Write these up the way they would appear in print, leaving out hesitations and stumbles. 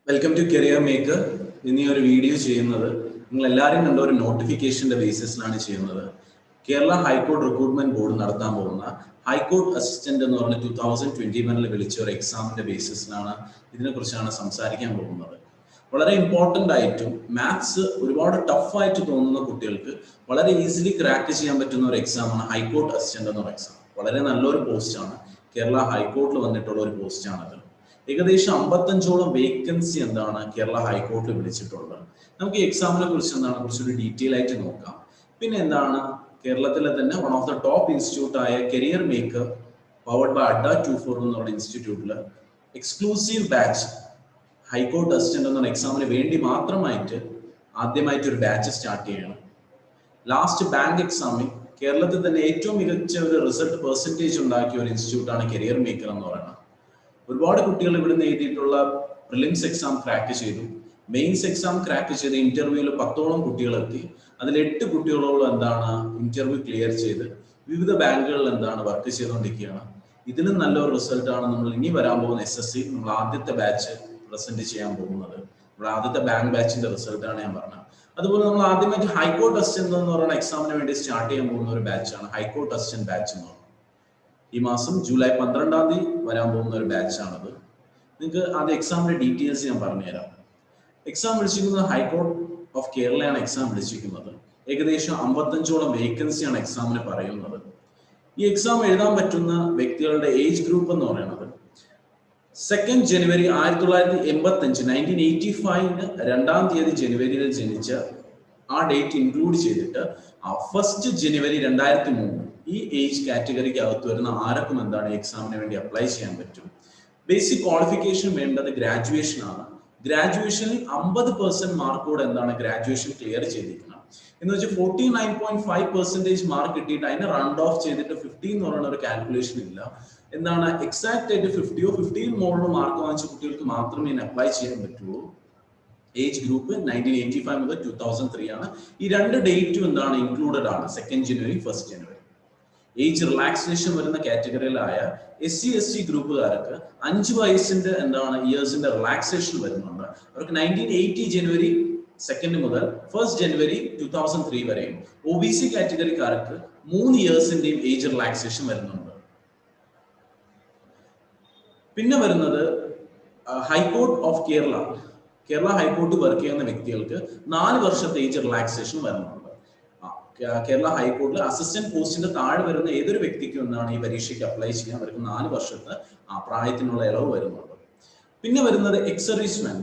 Welcome to career maker. ഇന്ന് ഈ ഒരു വീഡിയോ ചെയ്യുന്നത് നിങ്ങൾ എല്ലാവരും കണ്ട ഒരു നോട്ടിഫിക്കേഷന്റെ ബേസിസിലാണ് ചെയ്യുന്നത്. കേരള ഹൈക്കോർട്ട് റിക്രൂട്ട്മെന്റ് ബോർഡ് നടത്താൻ പോകുന്ന ഹൈക്കോർട്ട് അസിസ്റ്റന്റ് എന്ന് പറഞ്ഞ 2021 വിളിച്ച ഒരു എക്സാമിന്റെ ബേസിസിലാണ് ഇതിനെക്കുറിച്ചാണ് സംസാരിക്കാൻ പോകുന്നത്. വളരെ ഇമ്പോർട്ടൻ്റ് ആയിട്ടും മാത്സ് ഒരുപാട് ടഫായിട്ട് തോന്നുന്ന കുട്ടികൾക്ക് വളരെ ഈസിലി ക്രാക്ക് ചെയ്യാൻ പറ്റുന്ന ഒരു എക്സാമാണ് ഹൈക്കോർട്ട് അസിസ്റ്റന്റ് എന്നൊരു എക്സാം. വളരെ നല്ലൊരു പോസ്റ്റാണ്. കേരള ഹൈക്കോർട്ടിൽ വന്നിട്ടുള്ള ഒരു പോസ്റ്റാണത്. ഏകദേശം 55ഓളം വേക്കൻസി എന്താണ് കേരള ഹൈക്കോർട്ടിൽ വിളിച്ചിട്ടുള്ളത്. നമുക്ക് ഈ എക്സാമിനെ കുറിച്ച് എന്താണ് കുറച്ചൊരു ഡീറ്റെയിൽ ആയിട്ട് നോക്കാം. പിന്നെ എന്താണ് കേരളത്തിലെ തന്നെ one of the top institute ആയ career maker powered by Adda 24 എന്നുള്ള ഇൻസ്റ്റിറ്റ്യൂട്ടിൽ എക്സ്ക്ലൂസീവ് ബാച്ച് ഹൈക്കോർട്ട് അസിസ്റ്റന്റ് എന്ന എക്സാമിന് വേണ്ടി മാത്രമായിട്ട് ആദ്യമായിട്ട് ഒരു ബാച്ച് സ്റ്റാർട്ട് ചെയ്യണം. ലാസ്റ്റ് ബാങ്ക് എക്സാമിൽ കേരളത്തിൽ തന്നെ ഏറ്റവും മികച്ച ഒരു റിസൾട്ട് പെർസെൻറ്റേജ് ഉണ്ടാക്കിയ ഒരു ഇൻസ്റ്റിറ്റ്യൂട്ടാണ് കരിയർ മേക്കർ എന്ന് പറയുന്നത്. ഒരുപാട് കുട്ടികൾ ഇവിടുന്ന് എഴുതിയിട്ടുള്ള പ്രിലിംസ് എക്സാം ക്രാക്ക് ചെയ്തു. മെയിൻസ് എക്സാം ക്രാക്ക് ചെയ്ത് ഇന്റർവ്യൂവിൽ 10ഓളം കുട്ടികളെത്തി. അതിൽ 8 കുട്ടികളോളം എന്താണ് ഇന്റർവ്യൂ ക്ലിയർ ചെയ്ത് വിവിധ ബാങ്കുകളിൽ എന്താണ് വർക്ക് ചെയ്തുകൊണ്ടിരിക്കുകയാണ്. ഇതിലും നല്ലൊരു റിസൾട്ടാണ് നമ്മൾ ഇനി വരാൻ പോകുന്ന SSC നമ്മൾ ആദ്യത്തെ ബാച്ച് പ്രസന്റ് ചെയ്യാൻ പോകുന്നത്. നമ്മൾ ആദ്യത്തെ ബാങ്ക് ബാച്ചിന്റെ റിസൾട്ടാണ് ഞാൻ പറഞ്ഞത്. അതുപോലെ നമ്മൾ ആദ്യമായിട്ട് ഹൈക്കോർട്ട് അസിസ്റ്റന്റ് എന്ന് പറയുന്ന എക്സാമിന് വേണ്ടി സ്റ്റാർട്ട് ചെയ്യാൻ പോകുന്ന ഒരു ബാച്ചാണ് ഹൈക്കോർട്ട് അസിസ്റ്റന്റ് ബാച്ച് എന്ന് പറയുന്നത്. ഈ മാസം ജൂലൈ 12-ാം തീയതി വരാൻ പോകുന്ന ഒരു ബാച്ചാണത്. നിങ്ങൾക്ക് ആദ്യം എക്സാമിന്റെ ഡീറ്റെയിൽസ് ഞാൻ പറഞ്ഞുതരാം. എക്സാം വിളിച്ചിരിക്കുന്നത് ഹൈക്കോർട്ട് ഓഫ് കേരളയാണ് എക്സാം വിളിച്ചിരിക്കുന്നത്. ഏകദേശം 55ഓളം വേക്കൻസിയാണ് എക്സാമിന് പറയുന്നത്. ഈ എക്സാം എഴുതാൻ പറ്റുന്ന വ്യക്തികളുടെ ഏജ് ഗ്രൂപ്പ് എന്ന് പറയുന്നത് 2 ജനുവരി 1985 1985 2-ാം തീയതി ജനുവരിയിൽ ജനിച്ച ആ ഡേറ്റ് ഇൻക്ലൂഡ് ചെയ്തിട്ട് 1 ജനുവരി 2003 ഈ ഏജ് കാറ്റഗറിക്ക് അകത്ത് വരുന്ന ആർക്കും എന്താണ് എക്സാമിന് വേണ്ടി അപ്ലൈ ചെയ്യാൻ പറ്റും. ബേസിക് ക്വാളിഫിക്കേഷൻ വേണ്ടത് ഗ്രാജുവേഷൻ ആണ്. ഗ്രാജുവേഷനിൽ 50% മാർക്കോട് എന്താണ് ഗ്രാജുവേഷൻ ക്ലിയർ ചെയ്തിരിക്കണം എന്ന് വെച്ചാൽ 49.5% മാർക്ക് കിട്ടിയിട്ട് അതിനെ റൗണ്ട് ഓഫ് ചെയ്തിട്ട് 50 എന്ന് പറയുന്ന ഒരു കാൽക്കുലേഷൻ ഇല്ല. എന്താണ് എക്സാക്ട് ആയിട്ട് 50-ഓ 50 മുകളിൽ മാർക്ക് വാങ്ങിച്ച കുട്ടികൾക്ക് മാത്രമേ ഇതിന് അപ്ലൈ ചെയ്യാൻ പറ്റുള്ളൂ. ഏജ് ഗ്രൂപ്പ് 1985 മുതൽ 2003 ആണ്. ഈ 2 ഡേറ്റും എന്താണ് ഇൻക്ലൂഡഡ് ആണ്. 2 ജനുവരി 1 ജനുവരി. ഏജ് റിലാക്സേഷൻ വരുന്ന കാറ്റഗറിയിലായ SC ST ഗ്രൂപ്പുകാർക്ക് 5 വയസ്സിന്റെ എന്താണ് ഇയേഴ്സിന്റെ റിലാക്സേഷൻ വരുന്നുണ്ട്. അവർക്ക് 1980 ജനുവരി 2 മുതൽ 1 ജനുവരി 2003 വരെയും OBC കാറ്റഗറിക്കാർക്ക് 3 ഇയേഴ്സിന്റെയും ഏജ് റിലാക്സേഷൻ വരുന്നുണ്ട്. പിന്നെ വരുന്നത് high court of Kerala high court work ചെയ്യുന്ന വ്യക്തികൾക്ക് 4 വർഷത്തെ ഏജ് റിലാക്സേഷൻ വരുന്നുണ്ട്. കേരള ഹൈക്കോർട്ടിൽ അസിസ്റ്റന്റ് പോസ്റ്റിന്റെ താഴെ വരുന്ന ഏതൊരു വ്യക്തിക്കും എന്താണ് ഈ പരീക്ഷയ്ക്ക് അപ്ലൈ ചെയ്യാൻ അവർക്ക് 4 വർഷത്തെ പ്രായത്തിനുള്ള ഇളവ് വരുന്നുണ്ട്. പിന്നെ വരുന്നത് എക്സ് സർവീസ്മാൻ,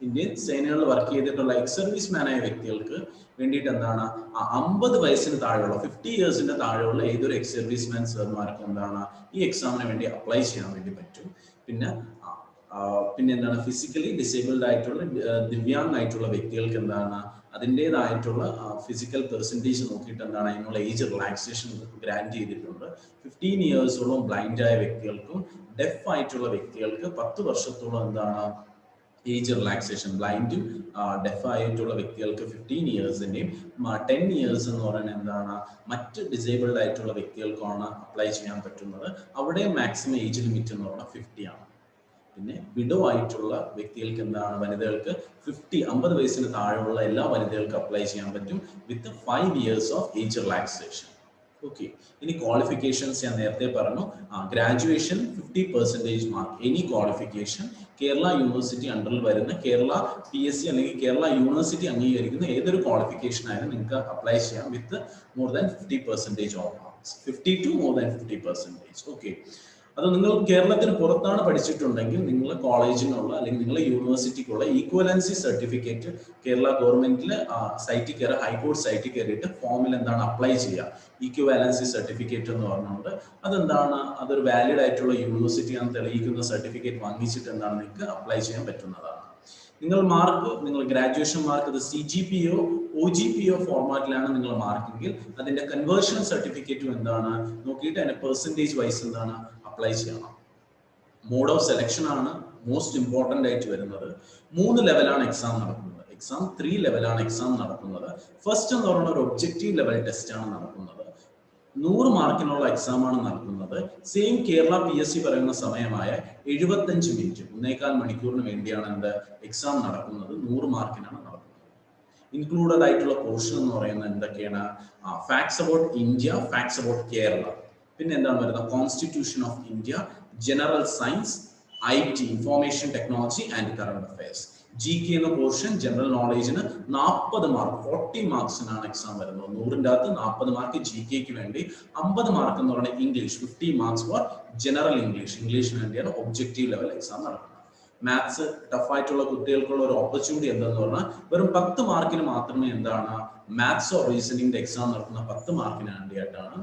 ഇന്ത്യൻ സേനകളിൽ വർക്ക് ചെയ്തിട്ടുള്ള എക്സ് സർവീസ്മാൻ ആയ വ്യക്തികൾക്ക് വേണ്ടിയിട്ട് എന്താണ് 50 വയസ്സിന് താഴെയുള്ള 50 ഇയേഴ്സിന്റെ താഴെയുള്ള ഏതൊരു എക്സ് സർവീസ്മാൻ സാർമാർക്ക് എന്താണ് ഈ എക്സാമിന് വേണ്ടി അപ്ലൈ ചെയ്യാൻ വേണ്ടി പറ്റും. പിന്നെ എന്താണ് ഫിസിക്കലി ഡിസേബിൾഡ് ആയിട്ടുള്ള ദിവ്യാംഗ് ആയിട്ടുള്ള വ്യക്തികൾക്ക് എന്താണ് അതിൻ്റെതായിട്ടുള്ള ഫിസിക്കൽ പെർസെൻറ്റേജ് നോക്കിയിട്ട് എന്താണ് അതിനുള്ള ഏജ് റിലാക്സേഷൻ ഗ്രാൻഡ് ചെയ്തിട്ടുണ്ട്. 15 ഇയേഴ്സോളം ബ്ലൈൻഡ് ആയ വ്യക്തികൾക്കും ഡെഫ് ആയിട്ടുള്ള വ്യക്തികൾക്ക് 10 വർഷത്തോളം എന്താണ് ഏജ് റിലാക്സേഷൻ. ബ്ലൈൻഡും ഡെഫ് ആയിട്ടുള്ള വ്യക്തികൾക്ക് 15 ഇയേഴ്സിൻ്റെയും 10 ഇയേഴ്സ് എന്ന് പറയുന്നത് എന്താണ് മറ്റ് ഡിസേബിൾഡ് ആയിട്ടുള്ള വ്യക്തികൾക്കാണ് അപ്ലൈ ചെയ്യാൻ പറ്റുന്നത്. അവിടെ മാക്സിമം ഏജ് ലിമിറ്റ് എന്ന് പറഞ്ഞാൽ 50 ആണ്. പിന്നെ വിഡോ ആയിട്ടുള്ള വ്യക്തികൾക്ക് എന്താണ് വനിതകൾക്ക് 50 വയസ്സിന് താഴെയുള്ള എല്ലാ വനിതകൾക്കും അപ്ലൈ ചെയ്യാൻ പറ്റും with 5 years of age relaxation. Okay, ഇനി ക്വാളിഫിക്കേഷൻസ് ഞാൻ നേരത്തെ പറഞ്ഞു. Graduation 50% mark, any qualification Kerala university അണ്ടറിൽ വരുന്ന കേരള PSC അല്ലെങ്കിൽ കേരള യൂണിവേഴ്സിറ്റി അംഗീകരിക്കുന്ന ഏതൊരു ക്വാളിഫിക്കേഷൻ ആയാലും നിങ്ങൾക്ക് അപ്ലൈ ചെയ്യാം with more than 50% of marks, 50 to more than 50%. Okay, അത് നിങ്ങൾ കേരളത്തിന് പുറത്താണ് പഠിച്ചിട്ടുണ്ടെങ്കിൽ നിങ്ങളുടെ കോളേജിനുള്ള അല്ലെങ്കിൽ നിങ്ങളുടെ യൂണിവേഴ്സിറ്റിക്കുള്ള ഈക്വലൻസി സർട്ടിഫിക്കറ്റ് കേരള ഗവൺമെന്റിലെ സൈറ്റിൽ കയറി ഹൈക്കോർട്ട് സൈറ്റിൽ കയറിയിട്ട് ഫോമിൽ എന്താണ് അപ്ലൈ ചെയ്യുക. ഈക്വലൻസി സർട്ടിഫിക്കറ്റ് എന്ന് പറഞ്ഞുകൊണ്ട് അതെന്താണ് അതൊരു വാലിഡ് ആയിട്ടുള്ള യൂണിവേഴ്സിറ്റിയാണെന്ന് തെളിയിക്കുന്ന സർട്ടിഫിക്കറ്റ് വാങ്ങിച്ചിട്ട് എന്താണ് നിങ്ങൾക്ക് അപ്ലൈ ചെയ്യാൻ പറ്റുന്നതാണ്. നിങ്ങൾ ഗ്രാജുവേഷൻ മാർക്ക് അത് CGPO OGPO ഫോർമാറ്റിലാണ് നിങ്ങൾ മാർക്കെങ്കിൽ അതിന്റെ കൺവേർഷൻ സർട്ടിഫിക്കറ്റും എന്താണ് നോക്കിയിട്ട് അതിന്റെ പെർസെൻറ്റേജ് വൈസ് എന്താണ് അപ്ലൈ ചെയ്യണം. മോഡ് ഓഫ് സെലക്ഷൻ ആണ് മോസ്റ്റ് ഇമ്പോർട്ടൻ്റ് ആയിട്ട് വരുന്നത്. 3 ലെവലാണ് എക്സാം നടക്കുന്നത്. എക്സാം 3 ലെവലാണ് എക്സാം നടക്കുന്നത്. ഫസ്റ്റ് എന്ന് പറയുന്ന ഒരു ഒബ്ജക്റ്റീവ് ലെവൽ ടെസ്റ്റ് ആണ് നടക്കുന്നത്. 100 മാർക്കിനുള്ള എക്സാമാണ് നടത്തുന്നത്. സെയിം കേരള PSC പറയുന്ന സമയമായ 75 മിനിറ്റ് 1.25 മണിക്കൂറിന് വേണ്ടിയാണ് എന്ത് എക്സാം നടക്കുന്നത്. 100 മാർക്കിനാണ് നടക്കുന്നത്. ഇൻക്ലൂഡഡ് ആയിട്ടുള്ള പോർഷൻ എന്ന് പറയുന്നത് എന്തൊക്കെയാണ്? Facts about India, facts about Kerala, പിന്നെ എന്താണ് വരുന്നത്? Constitution of India, general science, IT information technology and current affairs. GK എന്ന പോർഷൻ ജനറൽ നോളേജിന് 40 മാർക്ക് 40 മാർക്സിനാണ് എക്സാം വരുന്നത്. 100ന്റെ അകത്ത് 40 മാർക്ക് GKക്ക് വേണ്ടി, 50 മാർക്ക് എന്ന് പറയുന്നത് ഇംഗ്ലീഷ്, 50 മാർക്സ് ഫോർ ജനറൽ ഇംഗ്ലീഷിന് വേണ്ടിയാണ് ഒബ്ജക്റ്റീവ് ലെവൽ എക്സാം നടക്കുന്നത്. മാത്സ് ടഫായിട്ടുള്ള കുട്ടികൾക്കുള്ള ഒരു ഓപ്പർച്യൂണിറ്റി എന്തെന്ന് പറഞ്ഞാൽ വെറും 10 മാർക്കിന് മാത്രമേ എന്താണ് മാത്സ് ഓർ റീസണിംഗിന്റെ എക്സാം നടക്കുന്ന 10 മാർക്കിന് വേണ്ടിയിട്ടാണ്.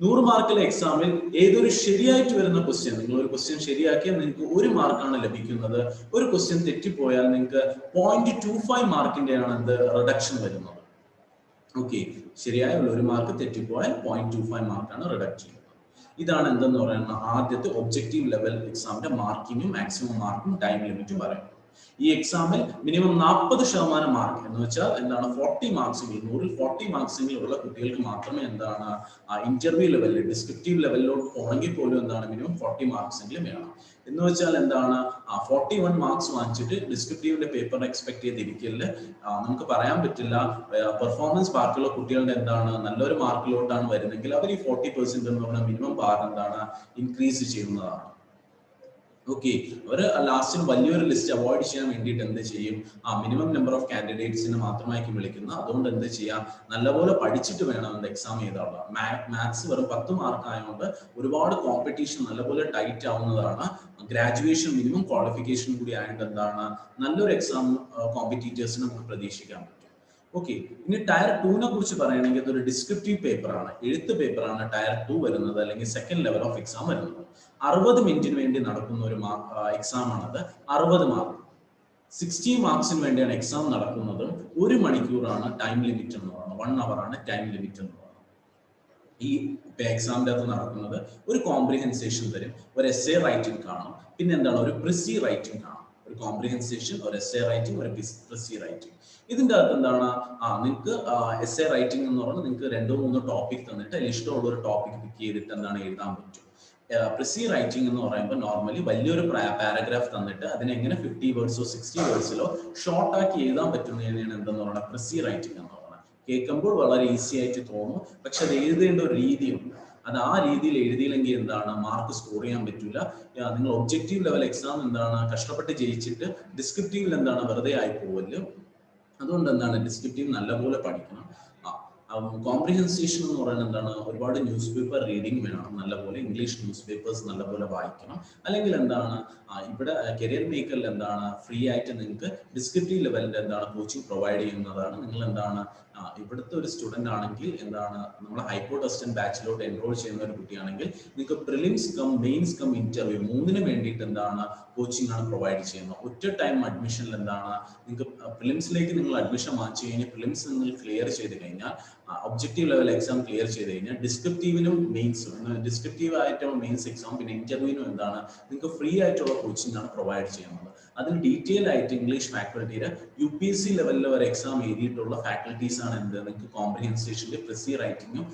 100 മാർക്കിലെ എക്സാമിൽ ഏതൊരു ശരിയായിട്ട് വരുന്ന ക്വസ്റ്റ്യൻ, നിങ്ങൾ ഒരു ക്വസ്റ്റ്യൻ ശരിയാക്കിയാൽ നിങ്ങൾക്ക് 1 മാർക്കാണ് ലഭിക്കുന്നത്. ഒരു ക്വസ്റ്റ്യൻ തെറ്റിപ്പോയാൽ നിങ്ങൾക്ക് 0.25 മാർക്കിന്റെയാണ് എന്ത് റിഡക്ഷൻ വരുന്നത്. ഓക്കെ, ശരിയായ 1 മാർക്ക് തെറ്റിപ്പോയാൽ 0.25 മാർക്കാണ് റിഡക്ട് ചെയ്യുന്നത്. ഇതാണ് എന്തെന്ന് പറയുന്നത് ആദ്യത്തെ ഒബ്ജക്റ്റീവ് ലെവൽ എക്സാമിന്റെ മാർക്കിങ്ങും മാക്സിമം മാർക്കും ടൈം ലിമിറ്റും പറയുന്നത്. ഈ എക്സാമിൽ മിനിമം 40% മാർക്ക് എന്ന് വെച്ചാൽ എന്താണ് 40 മാർക്സെങ്കിലും 100ൽ 40 മാർക്സെങ്കിലും ഉള്ള കുട്ടികൾക്ക് മാത്രമേ എന്താണ് ഇന്റർവ്യൂ ലെവലിൽ ഡിസ്ക്രിപ്റ്റീവ് ലെവലിലോട്ട് പോകണമെങ്കിൽ പോലും എന്താണ് മിനിമം 40 മാർക്സെങ്കിലും വേണം. എന്ന് വെച്ചാൽ എന്താണ് 41 മാർക്സ് വാങ്ങിച്ചിട്ട് ഡിസ്ക്രിപ്റ്റീവിന്റെ പേപ്പർ എക്സ്പെക്ട് ചെയ്തിരിക്കില്ല. നമുക്ക് പറയാൻ പറ്റില്ല. പെർഫോമൻസ് ബാക്കിയുള്ള കുട്ടികളുടെ എന്താണ് നല്ലൊരു മാർക്കിലോട്ടാണ് വരുന്നെങ്കിൽ അവർ ഈ 40% എന്ന് പറഞ്ഞ മിനിമം ബാർ എന്താണ് ഇൻക്രീസ് ചെയ്യുന്നതാണ്. ഓക്കെ, അവർ ലാസ്റ്റിൽ വലിയൊരു ലിസ്റ്റ് അവോയ്ഡ് ചെയ്യാൻ വേണ്ടിയിട്ട് എന്ത് ചെയ്യും? മിനിമം നമ്പർ ഓഫ് കാൻഡിഡേറ്റ്സിനെ മാത്രമായിരിക്കും വിളിക്കുന്നത്. അതുകൊണ്ട് എന്ത് ചെയ്യാം? നല്ലപോലെ പഠിച്ചിട്ട് വേണം എന്ത് എക്സാം ചെയ്താവുക. മാത്സ് വെറും 10 മാർക്ക് ആയതുകൊണ്ട് ഒരുപാട് കോമ്പറ്റീഷൻ നല്ലപോലെ ടൈറ്റ് ആവുന്നതാണ്. ഗ്രാജുവേഷൻ മിനിമം ക്വാളിഫിക്കേഷൻ കൂടി ആയതുകൊണ്ട് എന്താണ് നല്ലൊരു എക്സാം കോമ്പറ്റീറ്റേഴ്സിന് നമുക്ക് പ്രതീക്ഷിക്കാൻ പറ്റും. ഓക്കെ, ഇനി ടയർ 2നെ കുറിച്ച് പറയുകയാണെങ്കിൽ ഇതൊരു ഡിസ്ക്രിപ്റ്റീവ് പേപ്പറാണ്, എഴുത്ത് പേപ്പറാണ് ടയർ 2 വരുന്നത്, അല്ലെങ്കിൽ സെക്കൻഡ് ലെവൽ ഓഫ് എക്സാം വരുന്നത്. 60 മിനിറ്റിന് വേണ്ടി നടക്കുന്ന ഒരു എക്സാം ആണത്. 60 മാർക്ക് 60 മാർക്സിന് വേണ്ടിയാണ് എക്സാം നടക്കുന്നത്. 1 മണിക്കൂറാണ് ടൈം ലിമിറ്റ് എന്ന് പറയുന്നത്. 1 അവർ ആണ് ടൈം ലിമിറ്റ് എന്ന് പറയുന്നത്. ഈ എക്സാമിന്റെ അകത്ത് നടക്കുന്നത് ഒരു കോംപ്രിഹെൻസേഷൻ തരും, ഒരു എസ്സേ റൈറ്റിംഗ് കാണും, പിന്നെ എന്താണ് ഒരു പ്രിസി റൈറ്റിംഗ് കാണും. ഒരു കോംപ്രിഹെൻസേഷൻ, ഒരു എസ്സേ റൈറ്റിംഗ്, ഒരു പ്രിസി റൈറ്റിംഗ്. ഇതിന്റെ അകത്ത് എന്താണ് നിങ്ങൾക്ക് എസ്സേ റൈറ്റിംഗ് എന്ന് പറഞ്ഞാൽ നിങ്ങൾക്ക് 2-3 ടോപ്പിക് തന്നിട്ട് അതിൽ ഇഷ്ടമുള്ള ഒരു ടോപ്പിക് പിക്ക് ചെയ്തിട്ട് എന്താണ് എഴുതാൻ പറ്റും. പ്രിസി റൈറ്റിംഗ് എന്ന് പറയുമ്പോൾ നോർമലി വലിയൊരു പാരഗ്രാഫ് തന്നിട്ട് അതിനെ എങ്ങനെ 50 വേർഡ്സോ 60 വേർഡ്സിലോ ഷോർട്ട് ആക്കി എഴുതാൻ പറ്റുന്നതിനാണ് എന്തെന്ന് പറയുന്നത് പ്രിസി റൈറ്റിംഗ് എന്ന് പറയുന്നത്. കേൾക്കുമ്പോൾ വളരെ ഈസി ആയിട്ട് തോന്നും, പക്ഷെ അത് എഴുതേണ്ട ഒരു രീതിയുണ്ട്. അത് ആ രീതിയിൽ എഴുതിയില്ലെങ്കിൽ എന്താണ് മാർക്ക് സ്കോർ ചെയ്യാൻ പറ്റില്ല. നിങ്ങൾ ഒബ്ജക്റ്റീവ് ലെവൽ എക്സാം എന്താണ് കഷ്ടപ്പെട്ട് ജയിച്ചിട്ട് ഡിസ്ക്രിപ്റ്റീവിൽ എന്താണ് വെറുതെ ആയി പോവല്ലോ. അതുകൊണ്ട് എന്താണ് ഡിസ്ക്രിപ്റ്റീവ് നല്ലപോലെ പഠിക്കണം. കോംപ്രിഹെൻസേഷൻ എന്ന് പറയുന്നത് എന്താണ് ഒരുപാട് ന്യൂസ് പേപ്പർ റീഡിങ് വേണം, നല്ലപോലെ ഇംഗ്ലീഷ് ന്യൂസ് പേപ്പേഴ്സ് നല്ലപോലെ വായിക്കണം. അല്ലെങ്കിൽ എന്താണ് ഇവിടെ കരിയർ മേക്കറിൽ എന്താണ് ഫ്രീ ആയിട്ട് നിങ്ങൾക്ക് ഡിസ്ക്രിപ്റ്റീവ് ലെവലിന്റെ എന്താണ് കോച്ചിങ് പ്രൊവൈഡ് ചെയ്യുന്നതാണ്. നിങ്ങൾ എന്താണ് ഇവിടുത്തെ ഒരു സ്റ്റുഡന്റ് ആണെങ്കിൽ എന്താണ് നമ്മൾ ഹൈക്കോർട്ട് അസിസ്റ്റന്റ് ബാച്ചിലോട്ട് എൻറോൾ ചെയ്യുന്ന ഒരു കുട്ടിയാണെങ്കിൽ നിങ്ങൾക്ക് prelims cum mains cum interview 3ന് വേണ്ടിയിട്ട് എന്താണ് കോച്ചിങ് ആണ് പ്രൊവൈഡ് ചെയ്യുന്നത്. ഒറ്റ ടൈം അഡ്മിഷനിൽ എന്താണ് നിങ്ങൾക്ക് പ്രിലിംസിലേക്ക് നിങ്ങൾ അഡ്മിഷൻ വാങ്ങിച്ചു കഴിഞ്ഞാൽ പ്രിലിംസ് നിങ്ങൾ ക്ലിയർ ചെയ്ത് കഴിഞ്ഞാൽ ഒബ്ജക്റ്റീവ് ലെവൽ എക്സാം ക്ലിയർ ചെയ്ത് കഴിഞ്ഞാൽ ഡിസ്ക്രിപ്റ്റീവിനും മെയിൻസും ഡിസ്ക്രിപ്റ്റീവ് ആയിട്ടുള്ള മെയിൻസ് എക്സാം പിന്നെ ഇന്റർവ്യൂവിനും എന്താണ് നിങ്ങൾക്ക് ഫ്രീ ആയിട്ടുള്ള കോച്ചിങ് ആണ് പ്രൊവൈഡ് ചെയ്യുന്നത്. അതിന് ഡീറ്റെയിൽ ആയിട്ട് ഇംഗ്ലീഷ് ഫാക്കൽറ്റിയുടെ UPSC ലെവലിൽ വരെ എക്സാം എഴുതിയിട്ടുള്ള ഫാക്കൽറ്റീസ് ആണ് എന്ത് നിങ്ങൾക്ക് കോംപ്രിഹെൻസേഷനിൽ പ്രിസി റൈറ്റിംഗും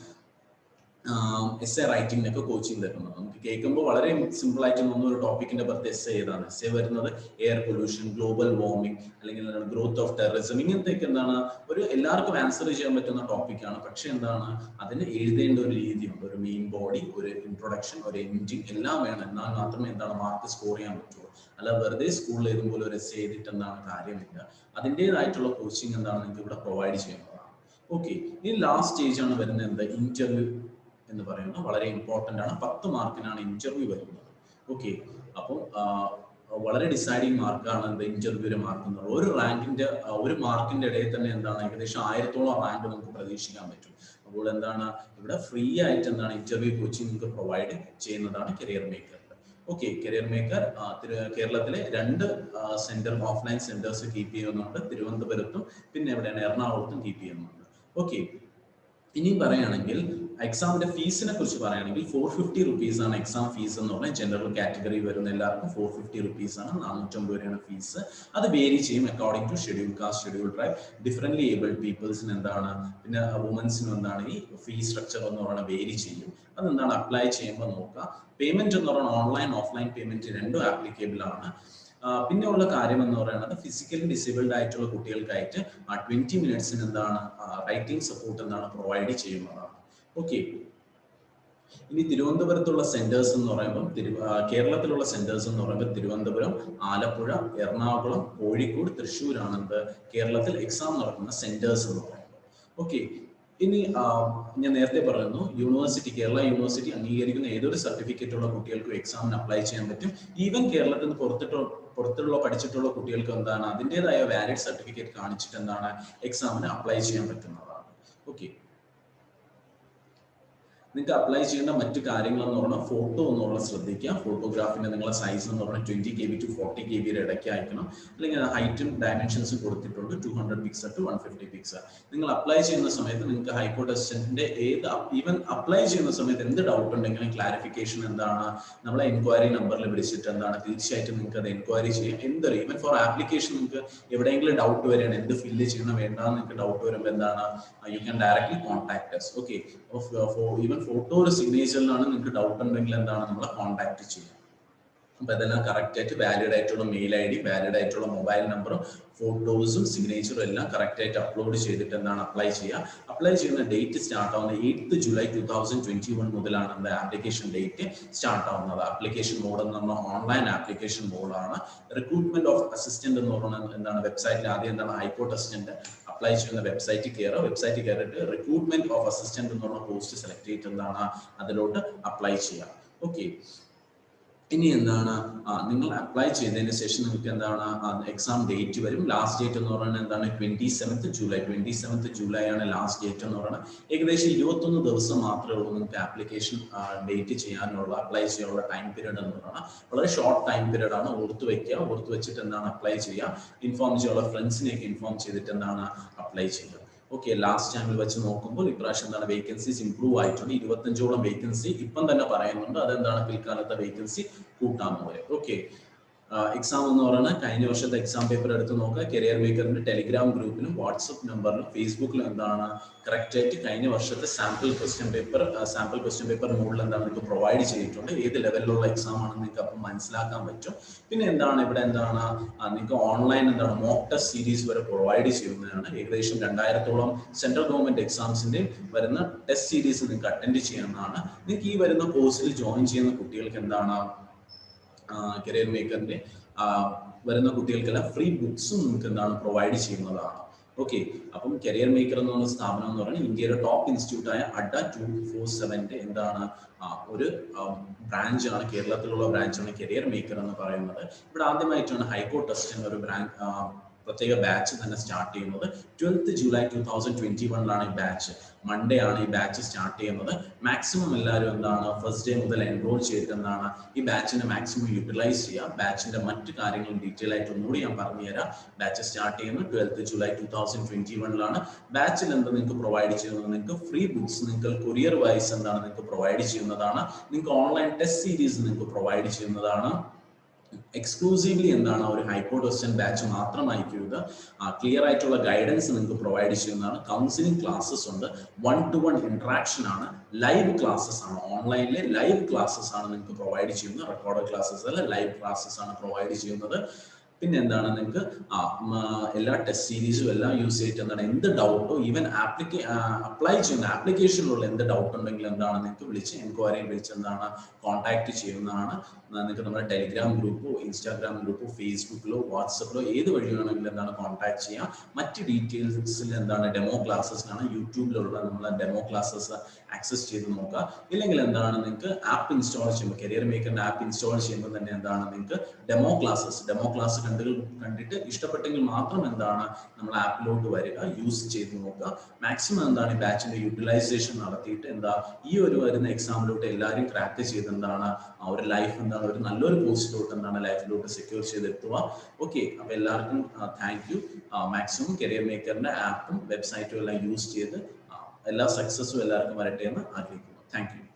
എസ്സേ റൈറ്റിംഗിനൊക്കെ കോച്ചിങ് തരുന്നത്. നമുക്ക് കേൾക്കുമ്പോൾ വളരെ സിമ്പിൾ ആയിട്ട് തോന്നുന്ന ഒരു ടോപ്പിക്കിന്റെ പുറത്ത് എസ്സേ ഏതാണ്? എസ്സേ വരുന്നത് എയർ പൊല്യൂഷൻ, ഗ്ലോബൽ വാർമിംഗ്, അല്ലെങ്കിൽ ഗ്രോത്ത് ഓഫ് ടെററിസം, ഇങ്ങനത്തെയൊക്കെ എന്താണ് ഒരു എല്ലാവർക്കും ആൻസർ ചെയ്യാൻ പറ്റുന്ന ടോപ്പിക്കാണ്. പക്ഷെ എന്താണ് അതിന് എഴുതേണ്ട ഒരു രീതിയുണ്ട്. ഒരു മെയിൻ ബോഡി, ഒരു ഇൻട്രൊഡക്ഷൻ, ഒരു എൻഡിങ് എല്ലാം വേണം. എന്നാൽ മാത്രമേ എന്താണ് മാർക്ക് സ്കോർ ചെയ്യാൻ പറ്റുള്ളൂ. അല്ല വെറുതെ സ്കൂളിൽ എഴുതുമ്പോൾ ഒരു എസ്സേ എഴുതിയിട്ട് എന്താണ് കാര്യമില്ല. അതിൻ്റെതായിട്ടുള്ള കോച്ചിങ് എന്താണ് നിങ്ങൾക്ക് ഇവിടെ പ്രൊവൈഡ് ചെയ്യുന്നതാണ്. ഓക്കെ, ഇനി ലാസ്റ്റ് സ്റ്റേജ് ആണ് വരുന്നത് എന്ത് ഇന്റർവ്യൂ എന്ന് പറയുന്നത്. വളരെ ഇമ്പോർട്ടൻ്റ് ആണ്. 10 മാർക്കിനാണ് ഇന്റർവ്യൂ വരുന്നത്. ഓക്കെ, അപ്പോൾ വളരെ ഡിസൈഡിങ് മാർക്കാണ് എന്ത് ഇന്റർവ്യൂവിലെ മാർക്ക് എന്നുള്ളത്. ഒരു റാങ്കിന്റെ ഒരു മാർക്കിന്റെ ഇടയിൽ തന്നെ എന്താണ് ഏകദേശം 1000-ഓളം റാങ്ക് നമുക്ക് പ്രതീക്ഷിക്കാൻ പറ്റും. അപ്പോൾ എന്താണ് ഇവിടെ ഫ്രീ ആയിട്ട് എന്താണ് ഇന്റർവ്യൂ കോച്ചിങ് നിങ്ങൾക്ക് പ്രൊവൈഡ് ചെയ്യുന്നതാണ് career maker. Okay, career maker കേരളത്തിലെ 2 സെന്റർ ഓഫ്ലൈൻ സെന്റേഴ്സ് കീപ്പ് ചെയ്യുന്നുണ്ട്. തിരുവനന്തപുരത്തും പിന്നെ എവിടെയാണ് എറണാകുളത്തും കീപ്പ് ചെയ്യുന്നുണ്ട്. ഓക്കെ, ഇനി പറയുകയാണെങ്കിൽ എക്സാമിന്റെ ഫീസിനെ കുറിച്ച് പറയുകയാണെങ്കിൽ 450 റുപ്പീസ് ആണ് എക്സാം ഫീസ് എന്ന് പറഞ്ഞാൽ ജനറൽ കാറ്റഗറി വരുന്ന എല്ലാവർക്കും 450 റുപ്പീസ് ആണ്, 450 രൂപയാണ് ഫീസ്. അത് വേരി ചെയ്യും according to schedule caste, schedule tribe, differently abled പീപ്പിൾസിന് എന്താണ്, പിന്നെ വുമൻസിന് എന്താണ് ഈ ഫീ സ്ട്രക്ചർ എന്ന് പറയുന്നത് വേരി ചെയ്യും. അതെന്താണ് അപ്ലൈ ചെയ്യുമ്പോൾ നോക്കുക. പേയ്മെന്റ് എന്ന് പറയുന്നത് ഓൺലൈൻ ഓഫ്ലൈൻ പേയ്മെന്റ് രണ്ടും ആപ്ലിക്കബിൾ ആണ്. പിന്നെ ഉള്ള കാര്യം എന്ന് പറയുന്നത് ഫിസിക്കലി ഡിസേബിൾഡ് ആയിട്ടുള്ള കുട്ടികൾക്കായിട്ട് 20 മിനിറ്റ്സിന് എന്താണ് റൈറ്റിംഗ് സപ്പോർട്ട് എന്താണ് പ്രൊവൈഡ് ചെയ്യുന്നതാണ്. ഓക്കെ, ഇനി തിരുവനന്തപുരത്തുള്ള സെന്റേഴ്സ് എന്ന് പറയുമ്പോൾ കേരളത്തിലുള്ള സെന്റേഴ്സ് എന്ന് പറയുമ്പോൾ തിരുവനന്തപുരം, ആലപ്പുഴ, എറണാകുളം, കോഴിക്കോട്, തൃശ്ശൂരാണ് എന്ത് കേരളത്തിൽ എക്സാം നടക്കുന്ന സെന്റേഴ്സ് എന്ന് പറയുന്നത്. ഓക്കെ, ഇനി ഞാൻ നേരത്തെ പറയുന്നു യൂണിവേഴ്സിറ്റി, കേരള യൂണിവേഴ്സിറ്റി അംഗീകരിക്കുന്ന ഏതൊരു സർട്ടിഫിക്കറ്റ് ഉള്ള കുട്ടികൾക്കും എക്സാമിന് അപ്ലൈ ചെയ്യാൻ പറ്റും. ഈവൻ കേരളത്തിൽ നിന്ന് പുറത്തുള്ള പഠിച്ചിട്ടുള്ള കുട്ടികൾക്ക് എന്താണ് അതിൻ്റെതായ വാലിഡ് സർട്ടിഫിക്കറ്റ് കാണിച്ചിട്ട് എന്താണ് എക്സാമിന് അപ്ലൈ ചെയ്യാൻ പറ്റുന്നതാണ്. ഓക്കെ, നിങ്ങൾക്ക് അപ്ലൈ ചെയ്യേണ്ട മറ്റു കാര്യങ്ങൾ എന്ന് പറഞ്ഞാൽ ഫോട്ടോ എന്നുള്ള ശ്രദ്ധിക്കുക. ഫോട്ടോഗ്രാഫിന്റെ നിങ്ങളുടെ സൈസ് എന്ന് പറഞ്ഞാൽ 20 KB to 40 KB ഇടയ്ക്ക് അയക്കണം. അല്ലെങ്കിൽ ഹൈറ്റും ഡയമെൻഷൻസും കൊടുത്തിട്ടുണ്ട് 200 പിക്സൽ to 150 പിക്സൽ. നിങ്ങൾ അപ്ലൈ ചെയ്യുന്ന സമയത്ത് നിങ്ങൾക്ക് ഹൈക്കോർട്ട് അസിസ്റ്റന്റിന്റെ ഈവൻ അപ്ലൈ ചെയ്യുന്ന സമയത്ത് എന്ത് ഡൗട്ട് ഉണ്ടെങ്കിലും ക്ലാരിഫിക്കേഷൻ എന്താണ് നമ്മളെ എൻക്വയറി നമ്പറിൽ വിളിച്ചിട്ട് എന്താണ് തീർച്ചയായിട്ടും നിങ്ങൾക്ക് അത് എൻക്വയറി ചെയ്യാം. എന്തൊരു ഈവൻ ഫോർ ആപ്ലിക്കേഷൻ നിങ്ങൾക്ക് എവിടെയെങ്കിലും ഡൗട്ട് വരികയാണ്, എന്ത് ഫില്ല് ചെയ്യണം വേണ്ടെന്ന് നിങ്ങൾക്ക് ഡൗട്ട് വരുമ്പോൾ എന്താണ് you can directly contact us. Okay, even photo ഒരു സിഗ്നേച്ചറിലാണ് നിങ്ങൾക്ക് ഡൗട്ട് ഉണ്ടെങ്കിൽ എന്താണ് നമ്മളെ കോൺടാക്ട് ചെയ്യുക. അപ്പൊ അതെല്ലാം കറക്റ്റ് ആയിട്ട് വാലിഡ് ആയിട്ടുള്ള മെയിൽ ID, വാലിഡ് ആയിട്ടുള്ള മൊബൈൽ നമ്പറും ഫോട്ടോസും സിഗ്നേച്ചറും എല്ലാം കറക്റ്റ് ആയിട്ട് അപ്ലോഡ് ചെയ്തിട്ട് എന്താണ് അപ്ലൈ ചെയ്യുക. അപ്ലൈ ചെയ്യുന്ന ഡേറ്റ് സ്റ്റാർട്ട് ആവുന്നത് 8 ജൂലൈ 2021 മുതലാണ് എന്താ ആപ്ലിക്കേഷൻ ഡേറ്റ് സ്റ്റാർട്ട് ആവുന്നത്. ആപ്ലിക്കേഷൻ മോഡ് എന്ന് പറഞ്ഞാൽ ഓൺലൈൻ ആപ്ലിക്കേഷൻ മോഡാണ്. റിക്രൂട്ട്മെന്റ് ഓഫ് അസിസ്റ്റന്റ് എന്ന് പറയുന്നത് എന്താണ് വെബ്സൈറ്റിൽ ആദ്യം എന്താണ് ഹൈക്കോർട്ട് അസിസ്റ്റന്റ് അപ്ലൈ ചെയ്യുന്ന വെബ്സൈറ്റിൽ കയറിയിട്ട് റിക്രൂട്ട്മെന്റ് ഓഫ് അസിസ്റ്റന്റ് എന്ന് പറഞ്ഞ പോസ്റ്റ് സെലക്ട് ചെയ്തിട്ട് എന്താണ് അതിലോട്ട് അപ്ലൈ ചെയ്യാം. ഓക്കെ, ഇനി എന്താണ് നിങ്ങൾ അപ്ലൈ ചെയ്തതിന് ശേഷം നിങ്ങൾക്ക് എന്താണ് എക്സാം ഡേറ്റ് വരും. ലാസ്റ്റ് ഡേറ്റ് എന്ന് പറയുന്നത് എന്താണ് 27th ജൂലൈ ആണ് ലാസ്റ്റ് ഡേറ്റ് എന്ന് പറയുന്നത്. ഏകദേശം 21 ദിവസം മാത്രമേ ഉള്ളൂ നിങ്ങൾക്ക് ആപ്ലിക്കേഷൻ ഡേറ്റ് ചെയ്യാനുള്ള അപ്ലൈ ചെയ്യാനുള്ള ടൈം പീരീഡ് എന്ന് പറയുന്നത്. വളരെ ഷോർട്ട് ടൈം പീരീഡ് ആണ്. ഓർത്ത് വെച്ചിട്ട് എന്താണ് അപ്ലൈ ചെയ്യുക. ഇൻഫോം ചെയ്യാനുള്ള ഫ്രണ്ട്സിനെയൊക്കെ ഇൻഫോം ചെയ്തിട്ട് എന്താണ് അപ്ലൈ ചെയ്യുക. ഓക്കെ, ലാസ്റ്റ് ടൈമിൽ വെച്ച് നോക്കുമ്പോൾ ഇപ്രാവശ്യം എന്താണ് വേക്കൻസീസ് ഇംപ്രൂവ് ആയിട്ടുണ്ട്. 25ഓളം വേക്കൻസി ഇപ്പം തന്നെ പറയുന്നുണ്ട്. അതെന്താണ് പിൽക്കാലത്തെ വേക്കൻസി കൂട്ടാമെന്ന് പറയും. ഓക്കെ, എക്സാം എന്ന് പറയുന്നത് കഴിഞ്ഞ വർഷത്തെ എക്സാം പേപ്പർ എടുത്ത് നോക്കുക. കരിയർ മേക്കറിന്റെ ടെലിഗ്രാം ഗ്രൂപ്പിലും വാട്സപ്പ് നമ്പറിലും ഫേസ്ബുക്കിലും എന്താണ് കറക്റ്റ് ആയിട്ട് കഴിഞ്ഞ വർഷത്തെ സാമ്പിൾ ക്വസ്റ്റ്യൻ പേപ്പർ മോഡിൽ എന്താണ് നിങ്ങൾക്ക് പ്രൊവൈഡ് ചെയ്തിട്ടുണ്ട്. ഏത് ലെവലിലുള്ള എക്സാം ആണെന്ന് നിങ്ങൾക്ക് അപ്പം മനസ്സിലാക്കാൻ പറ്റും. പിന്നെ എന്താണ് ഇവിടെ എന്താണ് നിങ്ങൾക്ക് ഓൺലൈൻ എന്താണ് മോക്ക് ടെസ്റ്റ് സീരീസ് വരെ പ്രൊവൈഡ് ചെയ്യുന്നതാണ്. ഏകദേശം 2000ഓളം സെൻട്രൽ ഗവൺമെന്റ് എക്സാംസിന്റെ വരുന്ന ടെസ്റ്റ് സീരീസ് നിങ്ങൾക്ക് അറ്റൻഡ് ചെയ്യാവുന്നതാണ്. നിങ്ങൾക്ക് ഈ വരുന്ന കോഴ്സിൽ ജോയിൻ ചെയ്യുന്ന കുട്ടികൾക്ക് എന്താണ് കരിയർ മേക്കറിന്റെ വരുന്ന കുട്ടികൾക്കെല്ലാം ഫ്രീ ബുക്സും നിങ്ങൾക്ക് എന്താണ് പ്രൊവൈഡ് ചെയ്യുന്നതാണ്. ഓക്കെ, അപ്പം കരിയർ മേക്കർ എന്നുള്ള സ്ഥാപനം എന്ന് പറയുന്നത് ഇന്ത്യയുടെ ടോപ്പ് ഇൻസ്റ്റിറ്റ്യൂട്ടായ അഡ്ഡ 247ന്റെ എന്താണ് ഒരു ബ്രാഞ്ചാണ്, കേരളത്തിലുള്ള ബ്രാഞ്ചാണ് കരിയർ മേക്കർ എന്ന് പറയുന്നത്. ഇവിടെ ആദ്യമായിട്ടാണ് ഹൈക്കോർട്ട് അസിസ്റ്റന്റ് ഒരു പ്രത്യേക ബാച്ച് തന്നെ സ്റ്റാർട്ട് ചെയ്യുന്നത്. 12th ജൂലൈ 2021 ഈ ബാച്ച്, മൺഡേ ആണ് ഈ ബാച്ച് സ്റ്റാർട്ട് ചെയ്യുന്നത്. മാക്സിമം എല്ലാവരും എന്താണ് ഫസ്റ്റ് ഡേ മുതൽ എൻറോൾ ചെയ്തിട്ട് എന്താണ് ഈ ബാച്ചിനെ മാക്സിമം യൂട്ടിലൈസ് ചെയ്യുക. ബാച്ചിന്റെ മറ്റു കാര്യങ്ങളും ഡീറ്റെയിൽ ആയിട്ട് ഒന്നുകൂടി ഞാൻ പറഞ്ഞുതരാം. ബാച്ച് സ്റ്റാർട്ട് ചെയ്യുന്നത് 12th ജൂലൈ 2021 ബാച്ചിൽ എന്താ നിങ്ങൾക്ക് പ്രൊവൈഡ് ചെയ്യുന്നത്, നിങ്ങൾക്ക് ഫ്രീ ബുക്സ് നിങ്ങൾക്ക് കൊറിയർ വൈസ് എന്താണ് നിങ്ങൾക്ക് പ്രൊവൈഡ് ചെയ്യുന്നതാണ്. നിങ്ങൾക്ക് ഓൺലൈൻ ടെസ്റ്റ് സീരീസ് നിങ്ങൾക്ക് പ്രൊവൈഡ് ചെയ്യുന്നതാണ്. എക്സ്ക്ലൂസീവ്ലി എന്താണ് ഒരു ഹൈക്കോർട്ട് അസിസ്റ്റന്റ് ബാച്ച് മാത്രമായിരിക്കും. ക്ലിയർ ആയിട്ടുള്ള ഗൈഡൻസ് നിങ്ങൾക്ക് പ്രൊവൈഡ് ചെയ്യുന്നതാണ്. കൗൺസിലിംഗ് ക്ലാസ്സസ് ഉണ്ട്. 1-to-1 ഇന്ററാക്ഷൻ ആണ്. ലൈവ് ക്ലാസ്സസ് ആണ്. ഓൺലൈനിലെ ലൈവ് ക്ലാസ്സസ് ആണ് നിങ്ങൾക്ക് പ്രൊവൈഡ് ചെയ്യുന്നത്. റെക്കോർഡ് ക്ലാസ്സസ് അല്ല, ലൈവ് ക്ലാസ്സസ് ആണ് പ്രൊവൈഡ് ചെയ്യുന്നത്. പിന്നെ എന്താണ് നിങ്ങൾക്ക് എല്ലാ ടെസ്റ്റ് സീരീസും എല്ലാം യൂസ് ചെയ്തിട്ട് എന്താണ് എന്ത് ഡൗട്ടോ ഈവൻ അപ്ലൈ ചെയ്യുന്ന ആപ്ലിക്കേഷനിലുള്ള എന്ത് ഡൗട്ട് ഉണ്ടെങ്കിലും എന്താണ് നിങ്ങൾക്ക് വിളിച്ച് എൻക്വയറി വിളിച്ച് എന്താണ് കോൺടാക്ട് ചെയ്യുന്നതാണ്. നിങ്ങൾക്ക് നമ്മുടെ ടെലിഗ്രാം ഗ്രൂപ്പോ ഇൻസ്റ്റാഗ്രാം ഗ്രൂപ്പോ ഫേസ്ബുക്കിലോ വാട്സപ്പിലോ ഏത് വഴി വേണമെങ്കിലും എന്താണ് കോൺടാക്ട് ചെയ്യാം. മറ്റ് ഡീറ്റെയിൽസിൽ എന്താണ് ഡെമോ ക്ലാസ്സസിനാണ് യൂട്യൂബിലുള്ള നമ്മളെ ഡെമോ ക്ലാസ്സസ് ആക്സസ് ചെയ്ത് നോക്കുക. ഇല്ലെങ്കിൽ എന്താണ് നിങ്ങൾക്ക് ആപ്പ് ഇൻസ്റ്റാൾ ചെയ്യുമ്പോൾ കരിയർ മേക്കറിന്റെ ആപ്പ് ഇൻസ്റ്റാൾ ചെയ്യുമ്പോൾ തന്നെ എന്താണ് നിങ്ങൾക്ക് ഡെമോ ക്ലാസ് കണ്ടിട്ട് ഇഷ്ടപ്പെട്ടെങ്കിൽ മാത്രം എന്താണ് നമ്മൾ ആപ്പിലോട്ട് വരിക, യൂസ് ചെയ്ത് നോക്കുക. മാക്സിമം എന്താണ് ഈ ബാച്ചിന്റെ യൂട്ടിലൈസേഷൻ നടത്തിയിട്ട് എന്താ ഈ ഒരു വരുന്ന എക്സാമിലോട്ട് എല്ലാവരും ക്രാക്ക് ചെയ്ത് എന്താണ് ഒരു ലൈഫ് എന്താണ് ഒരു നല്ലൊരു പോസ്റ്റിലോട്ട് എന്താണ് ലൈഫിലോട്ട് സെക്യൂർ ചെയ്തെത്തുക. ഓക്കെ, അപ്പൊ എല്ലാവർക്കും താങ്ക് യു. മാക്സിമം കരിയർ മേക്കറിന്റെ ആപ്പും വെബ്സൈറ്റും എല്ലാം യൂസ് ചെയ്ത് എല്ലാ സക്സസ്സും എല്ലാവർക്കും വരട്ടെ എന്ന് ആഗ്രഹിക്കുന്നു. Thank you.